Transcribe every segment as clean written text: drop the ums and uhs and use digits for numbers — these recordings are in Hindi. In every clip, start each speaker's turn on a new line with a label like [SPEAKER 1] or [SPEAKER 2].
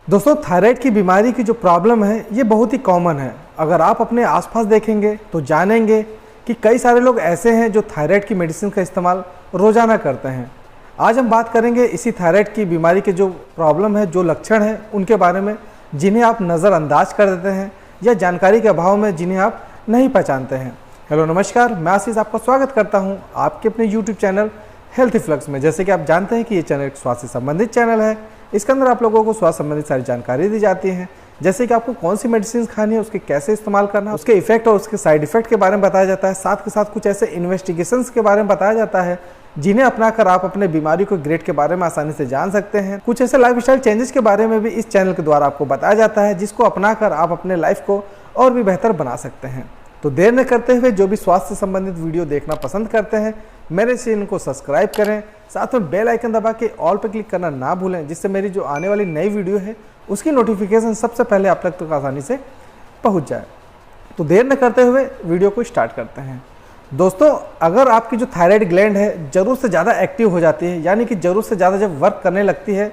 [SPEAKER 1] दोस्तों, थायराइड की बीमारी की जो प्रॉब्लम है ये बहुत ही कॉमन है। अगर आप अपने आसपास देखेंगे तो जानेंगे कि कई सारे लोग ऐसे हैं जो थायराइड की मेडिसिन का इस्तेमाल रोज़ाना करते हैं। आज हम बात करेंगे इसी थायराइड की बीमारी के जो प्रॉब्लम है, जो लक्षण हैं उनके बारे में, जिन्हें आप नज़रअंदाज कर देते हैं या जानकारी के अभाव में जिन्हें आप नहीं पहचानते हैं। हेलो नमस्कार, मैं आशीष आपका स्वागत करता हूं आपके अपने यूट्यूब चैनल हेल्थ फ्लक्स में। जैसे कि आप जानते हैं कि ये चैनल एक स्वास्थ्य से संबंधित चैनल है। इसके अंदर आप लोगों को स्वास्थ्य संबंधित सारी जानकारी दी जाती है, जैसे कि आपको कौन सी मेडिसिन खानी है, उसके कैसे इस्तेमाल करना है, उसके इफेक्ट और उसके साइड इफेक्ट के बारे में बताया जाता है। साथ के साथ कुछ ऐसे इन्वेस्टिगेशंस के बारे में बताया जाता है जिन्हें अपनाकर आप अपने बीमारी को ग्रेड के बारे में आसानी से जान सकते हैं। कुछ ऐसे लाइफस्टाइल चेंजेस के बारे में भी इस चैनल के द्वारा आपको बताया जाता है, जिसको अपनाकर आप अपने लाइफ को और भी बेहतर बना सकते हैं। तो देर न करते हुए जो भी स्वास्थ्य संबंधित वीडियो देखना पसंद करते हैं, मेरे चैनल को सब्सक्राइब करें, साथ में बेल आइकन दबा के ऑल पर क्लिक करना ना भूलें, जिससे मेरी जो आने वाली नई वीडियो है उसकी नोटिफिकेशन सबसे पहले आप तक आसानी से पहुंच जाए। तो देर न करते हुए वीडियो को स्टार्ट करते हैं। दोस्तों, अगर आपकी जो थायराइड ग्लैंड है ज़रूरत से ज़्यादा एक्टिव हो जाती है, यानी कि ज़रूरत से ज़्यादा जब वर्क करने लगती है,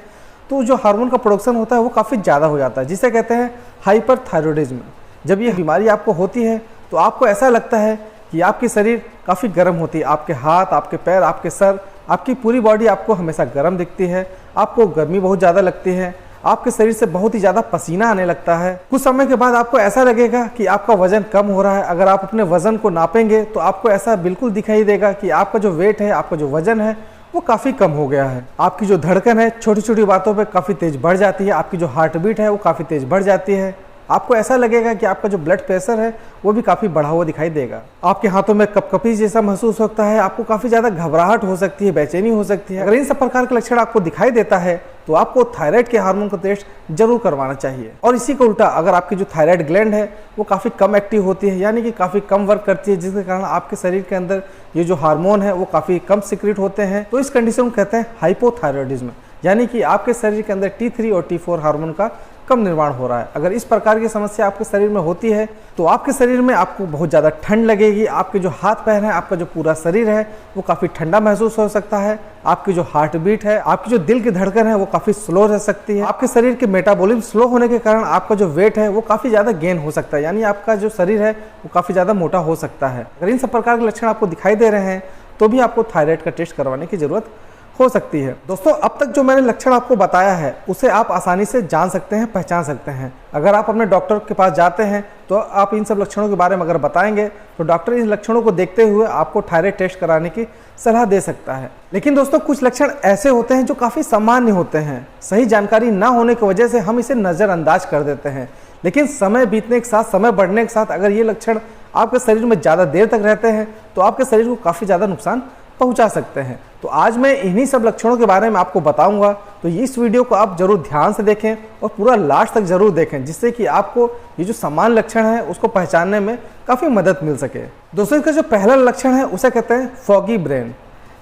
[SPEAKER 1] तो जो हार्मोन का प्रोडक्शन होता है वो काफ़ी ज़्यादा हो जाता है, जिसे कहते हैं हाइपरथायरॉयडिज्म। जब ये बीमारी आपको होती है तो आपको ऐसा लगता है कि आपकी शरीर काफ़ी गर्म होती है। आपके हाथ, आपके पैर, आपके सर, आपकी पूरी बॉडी आपको हमेशा गर्म दिखती है। आपको गर्मी बहुत ज़्यादा लगती है। आपके शरीर से बहुत ही ज़्यादा पसीना आने लगता है। कुछ समय के बाद आपको ऐसा लगेगा कि आपका वजन कम हो रहा है। अगर आप अपने वजन को नापेंगे तो आपको ऐसा बिल्कुल दिखाई देगा कि आपका जो वेट है, आपका जो वजन है वो काफ़ी कम हो गया है। आपकी जो धड़कन है छोटी छोटी बातों पे काफ़ी तेज़ बढ़ जाती है। आपकी जो हार्ट बीट है वो काफ़ी तेज़ बढ़ जाती है। आपको ऐसा लगेगा कि आपका जो ब्लड प्रेशर है वो भी काफ़ी बढ़ा हुआ दिखाई देगा। आपके हाथों में कपकपी जैसा महसूस होता है। आपको काफ़ी ज़्यादा घबराहट हो सकती है, बेचैनी हो सकती है। अगर इन सब प्रकार के लक्षण आपको दिखाई देता है तो आपको थायराइड के हार्मोन का टेस्ट जरूर करवाना चाहिए। और इसी को उल्टा, अगर आपकी जो थायराइड ग्लैंड है वो काफ़ी कम एक्टिव होती है, यानी कि काफ़ी कम वर्क करती है, जिसके कारण आपके शरीर के अंदर ये जो हार्मोन है वो काफ़ी कम सिक्रेट होते हैं, तो इस कंडीशन को कहते हैं हाइपोथायरॉयडिज्म, यानी कि आपके शरीर के अंदर T3 और T4 हार्मोन का कम निर्माण हो रहा है। अगर इस प्रकार की समस्या आपके शरीर में होती है तो आपके शरीर में आपको बहुत ज़्यादा ठंड लगेगी। आपके जो हाथ पैर हैं, आपका जो पूरा शरीर है वो काफ़ी ठंडा महसूस हो सकता है। आपकी जो हार्ट बीट है, आपकी जो दिल की धड़कन है वो काफ़ी स्लो रह सकती है। आपके शरीर के मेटाबॉलिज्म स्लो होने के कारण आपका जो वेट है वो काफ़ी ज़्यादा गेन हो सकता है, यानी आपका जो शरीर है वो काफ़ी ज़्यादा मोटा हो सकता है। अगर इन सब प्रकार के लक्षण आपको दिखाई दे रहे हैं तो भी आपको थायराइड का टेस्ट करवाने की ज़रूरत हो सकती है। दोस्तों, अब तक जो मैंने लक्षण आपको बताया है उसे आप आसानी से जान सकते हैं, पहचान सकते हैं। अगर आप अपने डॉक्टर के पास जाते हैं तो आप इन सब लक्षणों के बारे में अगर बताएंगे तो डॉक्टर इन लक्षणों को देखते हुए आपको थायराइड टेस्ट कराने की सलाह दे सकता है। लेकिन दोस्तों, कुछ लक्षण ऐसे होते हैं जो काफ़ी सामान्य होते हैं। सही जानकारी ना होने की वजह से हम इसे नज़रअंदाज कर देते हैं, लेकिन समय बीतने के साथ, समय बढ़ने के साथ अगर ये लक्षण आपके शरीर में ज़्यादा देर तक रहते हैं तो आपके शरीर को काफ़ी ज़्यादा नुकसान पहुंचा सकते हैं। तो आज मैं इन्हीं सब लक्षणों के बारे में आपको बताऊंगा, तो इस वीडियो को आप जरूर ध्यान से देखें और पूरा लास्ट तक जरूर देखें, जिससे कि आपको ये जो सामान्य लक्षण है उसको पहचानने में काफ़ी मदद मिल सके। दोस्तों, इसका जो पहला लक्षण है उसे कहते हैं फॉगी ब्रेन,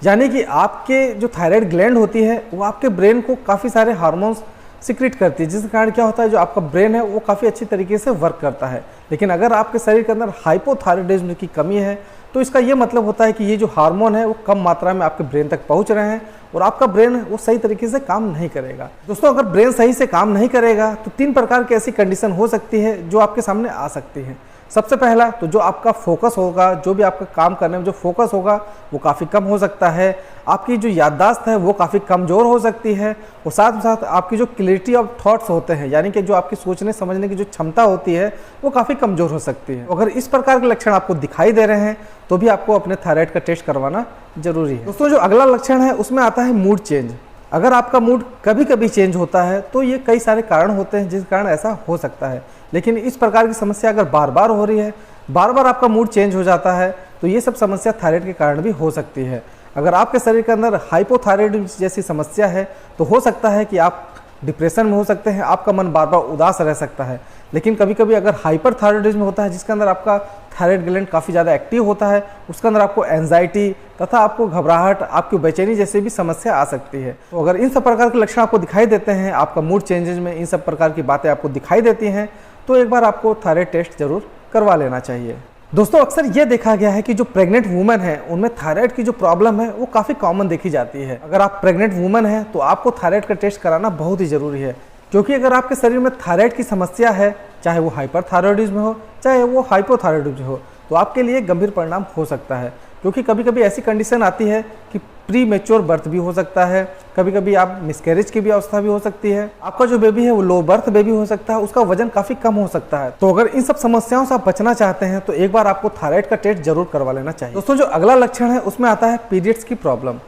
[SPEAKER 1] यानी कि आपके जो थायराइड ग्लैंड होती है वो आपके ब्रेन को काफ़ी सारे हार्मोन्स सिक्रेट करती है, जिसके कारण क्या होता है, जो आपका ब्रेन है वो काफ़ी अच्छी तरीके से वर्क करता है। लेकिन अगर आपके शरीर के अंदर हाइपोथायरॉयडिज्म की कमी है तो इसका ये मतलब होता है कि ये जो हार्मोन है वो कम मात्रा में आपके ब्रेन तक पहुंच रहे हैं और आपका ब्रेन वो सही तरीके से काम नहीं करेगा। दोस्तों, अगर ब्रेन सही से काम नहीं करेगा तो 3 प्रकार की ऐसी कंडीशन हो सकती है जो आपके सामने आ सकती है। सबसे पहला तो जो आपका फोकस होगा, जो भी आपका काम करने में जो फोकस होगा वो काफ़ी कम हो सकता है। आपकी जो याददाश्त है वो काफ़ी कमज़ोर हो सकती है और साथ ही साथ आपकी जो क्लैरिटी ऑफ थॉट्स होते हैं, यानी कि जो आपकी सोचने समझने की जो क्षमता होती है वो काफ़ी कमज़ोर हो सकती है। अगर इस प्रकार के लक्षण आपको दिखाई दे रहे हैं तो भी आपको अपने थायराइड का टेस्ट करवाना जरूरी है। दोस्तों, जो अगला लक्षण है उसमें आता है मूड चेंज। अगर आपका मूड कभी कभी चेंज होता है तो ये कई सारे कारण होते हैं जिस कारण ऐसा हो सकता है, लेकिन इस प्रकार की समस्या अगर बार बार हो रही है, बार बार आपका मूड चेंज हो जाता है, तो ये सब समस्या थायराइड के कारण भी हो सकती है। अगर आपके शरीर के अंदर हाइपोथायरॉयडिज्म जैसी समस्या है तो हो सकता है कि आप डिप्रेशन में हो सकते हैं, आपका मन बार बार उदास रह सकता है। लेकिन कभी कभी अगर हाइपरथायरॉयडिज्म होता है, जिसके अंदर आपका थायराइड ग्लैंड काफ़ी ज़्यादा एक्टिव होता है, उसके अंदर आपको एंजाइटी तथा आपको घबराहट, आपकी बेचैनी जैसी भी समस्या आ सकती है। तो अगर इन सब प्रकार के लक्षण आपको दिखाई देते हैं, आपका मूड चेंजेज में इन सब प्रकार की बातें आपको दिखाई देती हैं, तो एक बार आपको थायराइड टेस्ट जरूर करवा लेना चाहिए। दोस्तों अक्सर ये देखा गया है कि जो प्रेग्नेंट वुमेन है उनमें थायराइड की जो प्रॉब्लम है वो काफ़ी कॉमन देखी जाती है। अगर आप प्रेग्नेंट वुमेन हैं तो आपको थायराइड का टेस्ट कराना बहुत ही ज़रूरी है, क्योंकि अगर आपके शरीर में थायराइड की समस्या है, चाहे वो हाइपरथायरॉयडिज्म हो चाहे वो हाइपोथायरॉयडिज्म हो, तो आपके लिए गंभीर परिणाम हो सकता है। क्योंकि कभी कभी ऐसी कंडीशन आती है कि प्री मेच्योर बर्थ भी हो सकता है, कभी कभी आप मिसकैरेज की भी अवस्था भी हो सकती है, आपका जो बेबी है वो लो बर्थ बेबी हो सकता है, उसका वजन काफ़ी कम हो सकता है। तो अगर इन सब समस्याओं से आप बचना चाहते हैं तो एक बार आपको थायराइड का टेस्ट जरूर करवा लेना चाहिए। दोस्तों, जो अगला लक्षण है उसमें आता है पीरियड्स की प्रॉब्लम।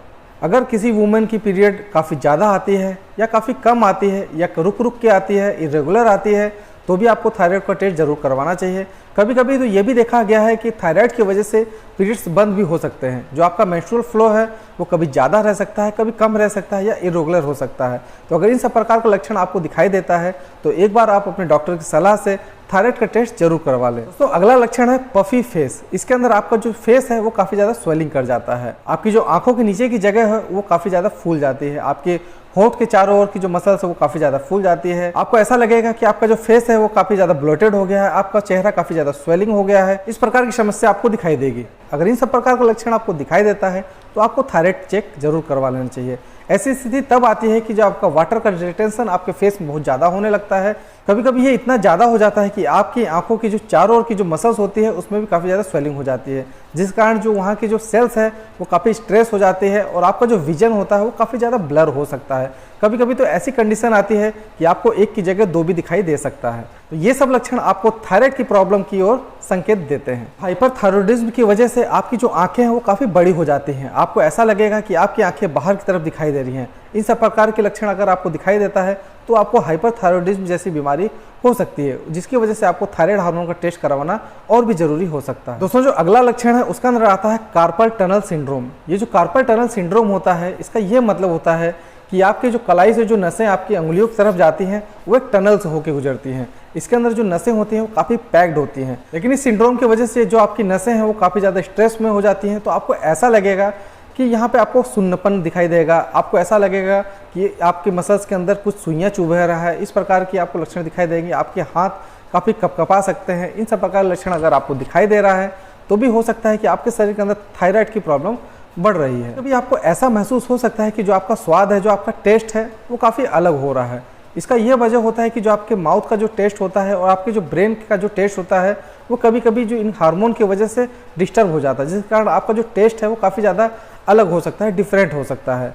[SPEAKER 1] अगर किसी वुमेन की पीरियड काफ़ी ज़्यादा आती है या काफ़ी कम आती है या रुक रुक के आती है, इरेगुलर आती है, तो भी आपको थायराइड का टेस्ट जरूर करवाना चाहिए। कभी कभी तो ये भी देखा गया है कि थायराइड की वजह से पीरियड्स बंद भी हो सकते हैं। जो आपका मेंस्ट्रुअल फ्लो है वो कभी ज़्यादा रह सकता है, कभी कम रह सकता है या इरेगुलर हो सकता है। तो अगर इन सब प्रकार का लक्षण आपको दिखाई देता है तो एक बार आप अपने डॉक्टर की सलाह से थायराइड का टेस्ट जरूर करवा लें। दोस्तों, अगला लक्षण है पफी फेस। इसके अंदर आपका जो फेस है वो काफ़ी ज़्यादा स्वेलिंग कर जाता है, आपकी जो आंखों के नीचे की जगह है वो काफ़ी ज़्यादा फूल जाती है, आपके होंठ के चारों ओर की जो मसल्स है वो काफ़ी ज़्यादा फूल जाती है। आपको ऐसा लगेगा कि आपका जो फेस है वो काफ़ी ज़्यादा ब्लोटेड हो गया है, आपका चेहरा काफ़ी ज़्यादा स्वेलिंग हो गया है। इस प्रकार की समस्या आपको दिखाई देगी। अगर इन सब प्रकार का लक्षण आपको दिखाई देता है तो आपको थायराइड चेक जरूर करवा लेना चाहिए। ऐसी स्थिति तब आती है कि जब आपका वाटर का रिटेंशन आपके फेस में बहुत ज़्यादा होने लगता है। कभी कभी ये इतना ज़्यादा हो जाता है कि आपकी आंखों की जो चारों ओर की जो मसल्स होती है उसमें भी काफ़ी ज़्यादा स्वेलिंग हो जाती है, जिस कारण जो वहाँ की जो सेल्स है वो काफ़ी स्ट्रेस हो जाती है और आपका जो विजन होता है वो काफ़ी ज़्यादा ब्लर हो सकता है। कभी कभी तो ऐसी कंडीशन आती है कि आपको एक की जगह दो भी दिखाई दे सकता है। तो ये सब लक्षण आपको थायराइड की प्रॉब्लम की ओर संकेत देते हैं। हाइपरथायरॉयडिज्म की वजह से आपकी जो आंखें हैं वो काफ़ी बड़ी हो जाती हैं, आपको ऐसा लगेगा कि आपकी आंखें बाहर की तरफ दिखाई दे रही हैं। इन सब प्रकार के लक्षण अगर आपको दिखाई देता है तो आपको हाइपरथायरॉयडिज्म जैसी बीमारी हो सकती है, जिसकी वजह से आपको थायराइड हार्मोन का टेस्ट करवाना और भी जरूरी हो सकता है। दोस्तों, जो अगला लक्षण है उसका अंदर आता है कार्पल टनल सिंड्रोम। ये जो कार्पल टनल सिंड्रोम होता है इसका ये मतलब होता है कि आपके जो कलाई से जो नसें आपकी अंगुलियों की तरफ जाती हैं वो एक टनल से होकर गुजरती हैं। इसके अंदर जो नसें होती हैं वो काफ़ी पैक्ड होती हैं, लेकिन इस सिंड्रोम की वजह से जो आपकी नसें हैं वो काफ़ी ज़्यादा स्ट्रेस में हो जाती हैं। तो आपको ऐसा लगेगा कि यहाँ पे आपको सुन्नपन दिखाई देगा, आपको ऐसा लगेगा कि आपके मसल्स के अंदर कुछ सुइयाँ चुभ रहा है। इस प्रकार की आपको लक्षण दिखाई देंगे, आपके हाथ काफ़ी कपकपा सकते हैं। इन सब प्रकार के लक्षण अगर आपको दिखाई दे रहा है तो भी हो सकता है कि आपके शरीर के अंदर थायराइड की प्रॉब्लम बढ़ रही है। कभी आपको ऐसा महसूस हो सकता है कि जो आपका स्वाद है, जो आपका टेस्ट है वो काफ़ी अलग हो रहा है। इसका ये वजह होता है कि जो आपके माउथ का जो टेस्ट होता है और आपके जो ब्रेन का जो टेस्ट होता है वो कभी कभी जो इन हार्मोन की वजह से डिस्टर्ब हो जाता है, जिस कारण आपका जो टेस्ट है वो काफ़ी ज़्यादा अलग हो सकता है, डिफरेंट हो सकता है।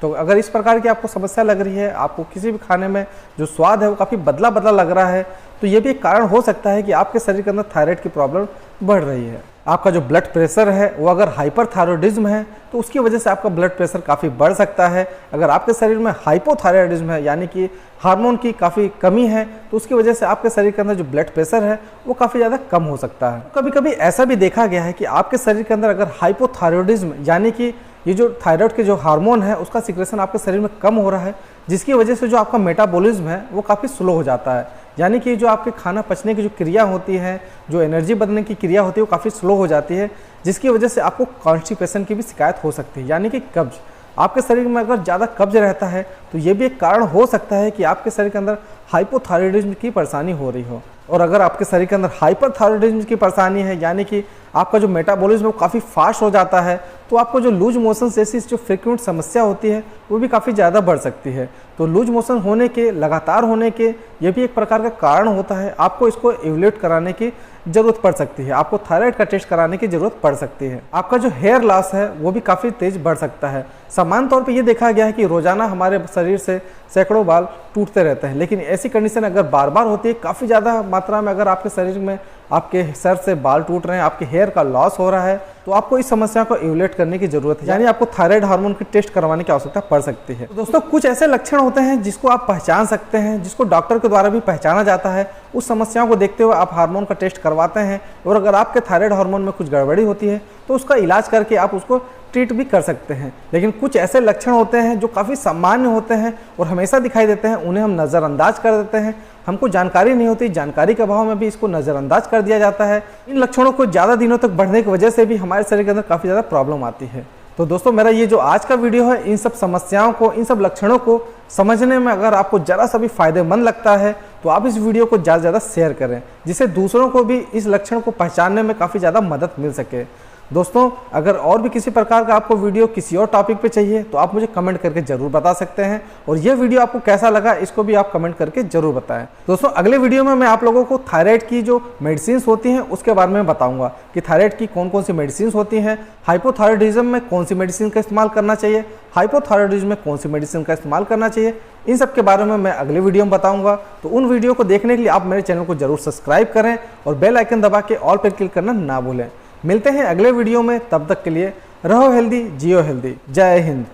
[SPEAKER 1] तो अगर इस प्रकार की आपको समस्या लग रही है, आपको किसी भी खाने में जो स्वाद है वो काफ़ी बदला बदला लग रहा है, तो ये भी एक कारण हो सकता है कि आपके शरीर के अंदर थायराइड की प्रॉब्लम बढ़ रही है। आपका जो ब्लड प्रेशर है वो अगर हाइपरथायरॉयडिज्म है तो उसकी वजह से आपका ब्लड प्रेशर काफ़ी बढ़ सकता है। अगर आपके शरीर में हाइपोथायरॉयडिज्म है यानी कि हार्मोन की काफ़ी कमी है तो उसकी वजह से आपके शरीर के अंदर जो ब्लड प्रेशर है वो काफ़ी ज़्यादा कम हो सकता है। कभी कभी ऐसा भी देखा गया है कि आपके शरीर के अंदर अगर हाइपोथायरॉयडिज्म यानी कि ये जो थायराइड के जो हार्मोन है उसका सिक्रेशन आपके शरीर में कम हो रहा है, जिसकी वजह से जो आपका मेटाबॉलिज्म है वो काफ़ी स्लो हो जाता है। यानी कि जो आपके खाना पचने की जो क्रिया होती है, जो एनर्जी बनने की क्रिया होती है वो काफ़ी स्लो हो जाती है, जिसकी वजह से आपको कॉन्स्टिपेशन की भी शिकायत हो सकती है यानी कि कब्ज। आपके शरीर में अगर ज़्यादा कब्ज रहता है तो ये भी एक कारण हो सकता है कि आपके शरीर के अंदर हाइपोथायरॉयडिज्म की परेशानी हो रही हो। और अगर आपके शरीर के अंदर हाइपरथायरॉयडिज्म की परेशानी है यानी कि आपका जो मेटाबॉलिज्म वो काफ़ी फास्ट हो जाता है, तो आपको जो लूज मोशन जैसी जो फ्रिक्वेंट समस्या होती है वो भी काफ़ी ज़्यादा बढ़ सकती है। तो लूज मोशन होने के, लगातार होने के, ये भी एक प्रकार का कारण होता है। आपको इसको इवैल्यूएट कराने की ज़रूरत पड़ सकती है, आपको थायराइड का टेस्ट कराने की ज़रूरत पड़ सकती है। आपका जो हेयर लॉस है वो भी काफ़ी तेज़ बढ़ सकता है। सामान्य तौर पे ये देखा गया है कि रोज़ाना हमारे शरीर से सैकड़ों बाल टूटते रहते हैं, लेकिन ऐसी कंडीशन अगर बार बार होती है, काफ़ी ज़्यादा मात्रा में अगर आपके शरीर में आपके सर से बाल टूट रहे हैं, आपके हेयर का लॉस हो रहा है, तो आपको इस समस्या को इवैल्यूएट करने की जरूरत है, यानी आपको थायराइड हार्मोन की टेस्ट करवाने की आवश्यकता पड़ सकती है। तो दोस्तों, कुछ ऐसे लक्षण होते हैं जिसको आप पहचान सकते हैं, जिसको डॉक्टर के द्वारा भी पहचाना जाता है। उस समस्याओं को देखते हुए आप हार्मोन का टेस्ट करवाते हैं और अगर आपके थायराइड हार्मोन में कुछ गड़बड़ी होती है तो उसका इलाज करके आप उसको ट्रीट भी कर सकते हैं। लेकिन कुछ ऐसे लक्षण होते हैं जो काफ़ी सामान्य होते हैं और हमेशा दिखाई देते हैं, उन्हें हम नज़रअंदाज कर देते हैं। हमको जानकारी नहीं होती, जानकारी के अभाव में भी इसको नज़रअंदाज कर दिया जाता है। इन लक्षणों को ज़्यादा दिनों तक बढ़ने की वजह से भी हमारे शरीर के अंदर काफ़ी ज़्यादा प्रॉब्लम आती है। तो दोस्तों, मेरा ये जो आज का वीडियो है, इन सब समस्याओं को, इन सब लक्षणों को समझने में अगर आपको ज़रा सा भी फायदेमंद लगता है तो आप इस वीडियो को ज़्यादा से ज़्यादा शेयर करें, जिससे दूसरों को भी इस लक्षण को पहचानने में काफ़ी ज़्यादा मदद मिल सके। दोस्तों, अगर और भी किसी प्रकार का आपको वीडियो किसी और टॉपिक पे चाहिए तो आप मुझे कमेंट करके जरूर बता सकते हैं, और ये वीडियो आपको कैसा लगा इसको भी आप कमेंट करके जरूर बताएं। दोस्तों, अगले वीडियो में मैं आप लोगों को थायराइड की जो मेडिसिन होती हैं उसके बारे में बताऊंगा कि थायराइड की कौन कौन सी मेडिसिन होती हैं, हाइपोथायराइडिज्म में कौन सी मेडिसिन का इस्तेमाल करना चाहिए, हाइपोथायराइडिज्म में कौन सी मेडिसिन का इस्तेमाल करना चाहिए, इन सब के बारे में मैं अगले वीडियो में बताऊंगा। तो उन वीडियो को देखने के लिए आप मेरे चैनल को जरूर सब्सक्राइब करें और बेल आइकन दबा के ऑल पर क्लिक करना ना भूलें। मिलते हैं अगले वीडियो में, तब तक के लिए रहो हेल्दी, जियो हेल्दी। जय हिंद।